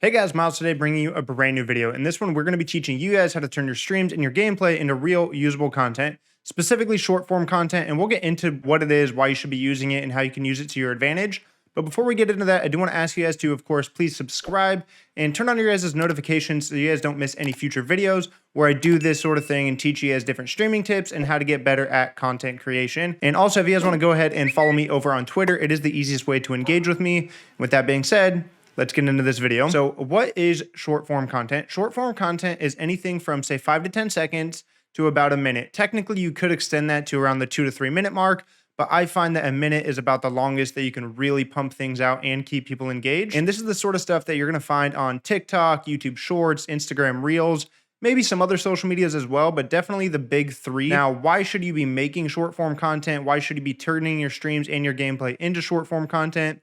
Hey guys, Miles today bringing you a brand new video. In this one, we're going to be teaching you guys how to turn your streams and your gameplay into real usable content, specifically short form content, and we'll get into what it is, why you should be using it, and how you can use it to your advantage. But before we get into that, I do want to ask you guys to, of course, please subscribe and turn on your guys' notifications so you guys don't miss any future videos where I do this sort of thing and teach you guys different streaming tips and how to get better at content creation. And also, if you guys want to go ahead and follow me over on Twitter, it is the easiest way to engage with me. With that being said, let's get into this video. So what is short form content? Short form content is anything from say 5 to 10 seconds to about a minute. Technically, you could extend that to around the 2 to 3 minute mark, but I find that a minute is about the longest that you can really pump things out and keep people engaged. And this is the sort of stuff that you're gonna find on TikTok, YouTube Shorts, Instagram Reels, maybe some other social medias as well, but definitely the big three. Now, why should you be making short form content? Why should you be turning your streams and your gameplay into short form content?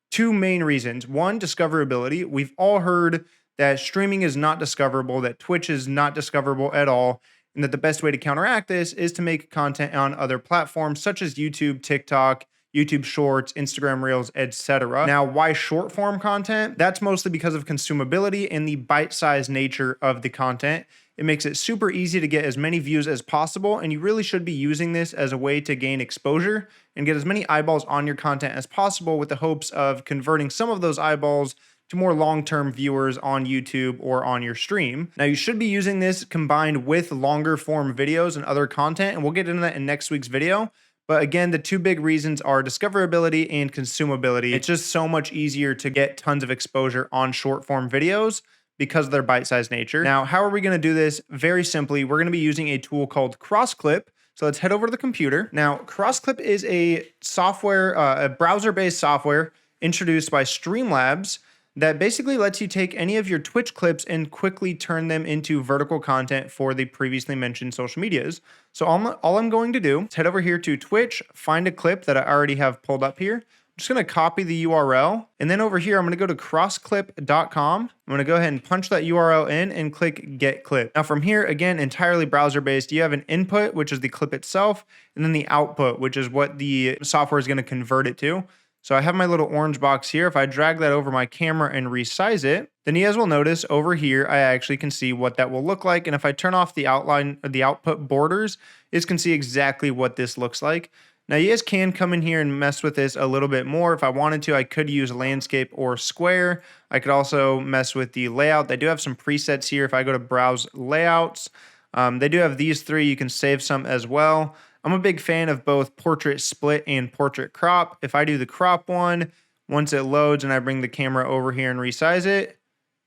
Two main reasons. One, discoverability. We've all heard that streaming is not discoverable, that Twitch is not discoverable at all, and that the best way to counteract this is to make content on other platforms such as YouTube, TikTok, YouTube Shorts, Instagram Reels, etc. Now, why short form content? That's mostly because of consumability and the bite-sized nature of the content. It makes it super easy to get as many views as possible, and you really should be using this as a way to gain exposure and get as many eyeballs on your content as possible with the hopes of converting some of those eyeballs to more long-term viewers on YouTube or on your stream. Now, you should be using this combined with longer form videos and other content, and we'll get into that in next week's video. But again, the two big reasons are discoverability and consumability. It's just so much easier to get tons of exposure on short form videos because of their bite-sized nature. Now, how are we gonna do this? Very simply, we're gonna be using a tool called CrossClip. So let's head over to the computer. Now, CrossClip is a software, a browser-based software introduced by Streamlabs that basically lets you take any of your Twitch clips and quickly turn them into vertical content for the previously mentioned social medias. So all I'm going to do is head over here to Twitch, find a clip that I already have pulled up here. I'm just going to copy the URL, and then over here, I'm going to go to crossclip.com. I'm going to go ahead and punch that URL in and click Get Clip. Now from here, again, entirely browser-based, you have an input, which is the clip itself, and then the output, which is what the software is going to convert it to. So I have my little orange box here. If I drag that over my camera and resize it, then you guys will notice over here, I actually can see what that will look like. And if I turn off the outline or the output borders, you guys can see exactly what this looks like. Now you guys can come in here and mess with this a little bit more. If I wanted to, I could use landscape or square. I could also mess with the layout. They do have some presets here. If I go to browse layouts, they do have these three. You can save some as well. I'm a big fan of both portrait split and portrait crop. If I do the crop one, once it loads and I bring the camera over here and resize it,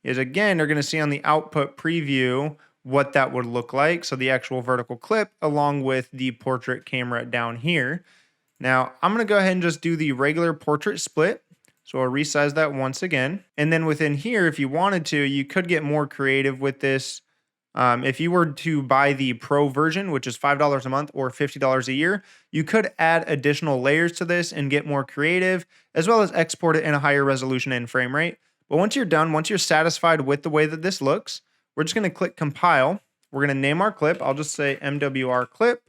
is again, you're gonna see on the output preview what that would look like. So the actual vertical clip along with the portrait camera down here. Now I'm gonna go ahead and just do the regular portrait split. So I'll resize that once again. And then within here, if you wanted to, you could get more creative with this. If you were to buy the pro version, which is $5 a month or $50 a year, you could add additional layers to this and get more creative, as well as export it in a higher resolution and frame rate. But once you're done, once you're satisfied with the way that this looks, we're just gonna click compile. We're gonna name our clip. I'll just say MWR clip.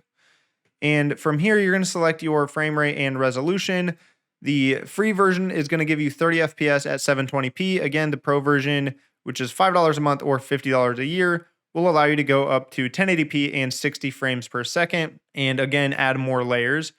And from here, you're gonna select your frame rate and resolution. The free version is gonna give you 30 FPS at 720p. Again, the pro version, which is $5 a month or $50 a year, will allow you to go up to 1080p and 60 frames per second. And again, add more layers.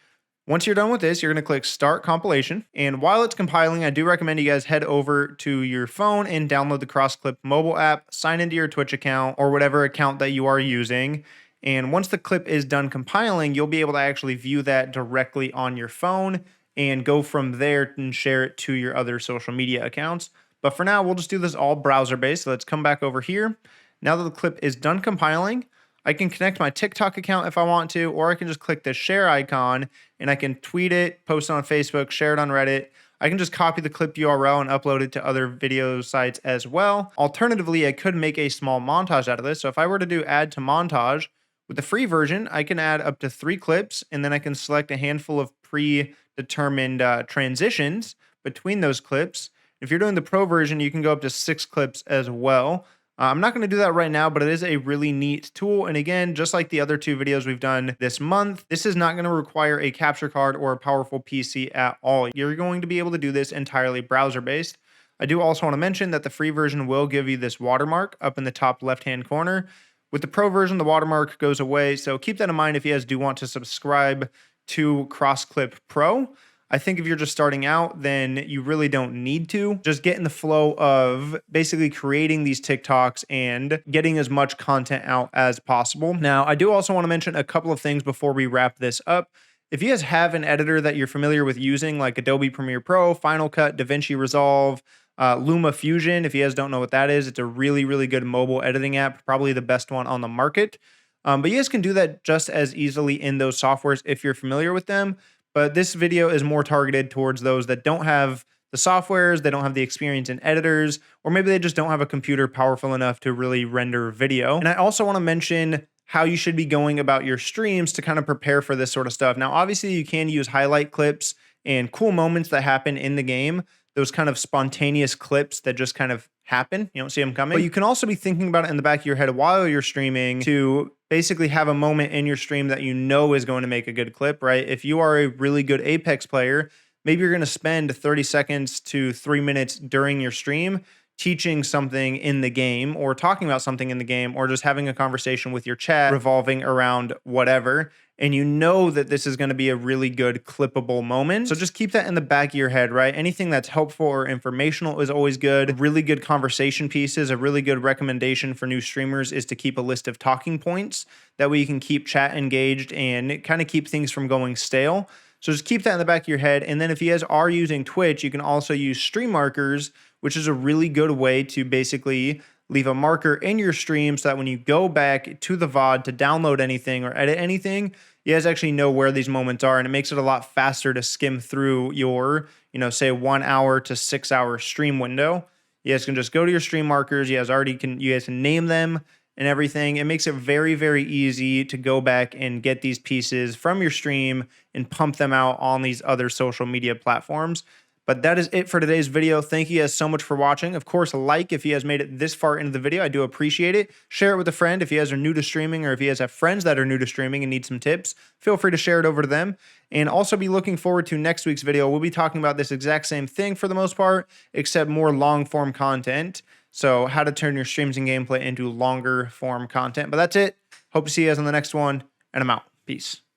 Once you're done with this, you're gonna click Start Compilation. And while it's compiling, I do recommend you guys head over to your phone and download the CrossClip mobile app, sign into your Twitch account or whatever account that you are using. And once the clip is done compiling, you'll be able to actually view that directly on your phone and go from there and share it to your other social media accounts. But for now, we'll just do this all browser-based. So let's come back over here. Now that the clip is done compiling, I can connect my TikTok account if I want to, or I can just click the share icon and I can tweet it, post it on Facebook, share it on Reddit. I can just copy the clip URL and upload it to other video sites as well. Alternatively, I could make a small montage out of this. So if I were to do add to montage, with the free version, I can add up to 3 clips and then I can select a handful of predetermined transitions between those clips. If you're doing the pro version, you can go up to 6 clips as well. I'm not going to do that right now, but it is a really neat tool. And again, just like the other 2 videos we've done this month, this is not going to require a capture card or a powerful PC at all. You're going to be able to do this entirely browser-based. I do also want to mention that the free version will give you this watermark up in the top left-hand corner. With the pro version, the watermark goes away, so keep that in mind if you guys do want to subscribe to CrossClip Pro. I think if you're just starting out, then you really don't need to. Just get in the flow of basically creating these TikToks and getting as much content out as possible. Now, I do also want to mention a couple of things before we wrap this up. If you guys have an editor that you're familiar with using, like Adobe Premiere Pro, Final Cut, DaVinci Resolve, Luma Fusion, if you guys don't know what that is, it's a really, really good mobile editing app, probably the best one on the market. But you guys can do that just as easily in those softwares if you're familiar with them. But this video is more targeted towards those that don't have the softwares, they don't have the experience in editors, or maybe they just don't have a computer powerful enough to really render video. And I also want to mention how you should be going about your streams to kind of prepare for this sort of stuff. Now, obviously, you can use highlight clips and cool moments that happen in the game, those kind of spontaneous clips that just kind of happen. You don't see them coming. But you can also be thinking about it in the back of your head while you're streaming to basically have a moment in your stream that you know is going to make a good clip, right? If you are a really good Apex player, maybe you're going to spend 30 seconds to 3 minutes during your stream teaching something in the game or talking about something in the game or just having a conversation with your chat revolving around whatever. And you know that this is going to be a really good clippable moment. So just keep that in the back of your head, right? Anything that's helpful or informational is always good. Really good conversation pieces, a really good recommendation for new streamers is to keep a list of talking points. That way you can keep chat engaged and kind of keep things from going stale. So just keep that in the back of your head. And then if you guys are using Twitch, you can also use stream markers, which is a really good way to basically leave a marker in your stream so that when you go back to the VOD to download anything or edit anything, you guys actually know where these moments are, and it makes it a lot faster to skim through your, say 1 hour to 6 hour stream window. You guys can just go to your stream markers. You guys can name them and everything. It makes it very, very easy to go back and get these pieces from your stream and pump them out on these other social media platforms. But that is it for today's video. Thank you guys so much for watching. Of course, like if you guys made it this far into the video. I do appreciate it. Share it with a friend if you guys are new to streaming, or if you guys have friends that are new to streaming and need some tips, feel free to share it over to them. And also be looking forward to next week's video. We'll be talking about this exact same thing for the most part, except more long form content. So how to turn your streams and gameplay into longer form content. But that's it. Hope to see you guys on the next one, and I'm out. Peace.